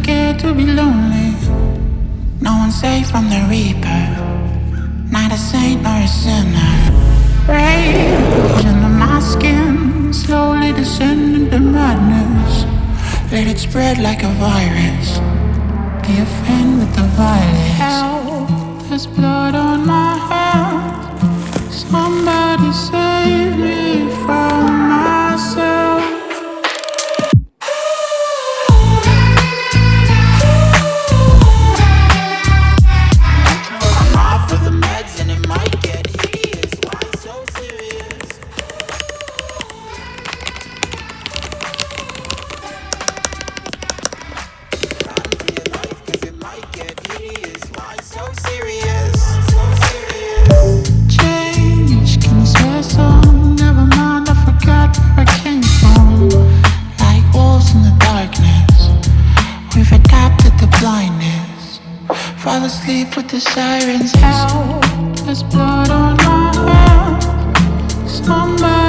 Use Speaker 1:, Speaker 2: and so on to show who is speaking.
Speaker 1: scared to be lonely. No one's safe from the reaper, not a saint nor a sinner. Rage under my skin, slowly descending to madness. Let it spread like a virus, be a friend with the violence. Hell, there's blood on my hands. Somebody save me from myself. I'm off of the meds and it might get hideous. Why so serious? Run for your life 'cause it might get hideous. Why so serious? So serious. Change, can you swear some? Never mind, I forgot where I came from. Like wolves in the darkness, we've adapted to blindness. Fall asleep with the sirens out. There's blood on my hands. Somebody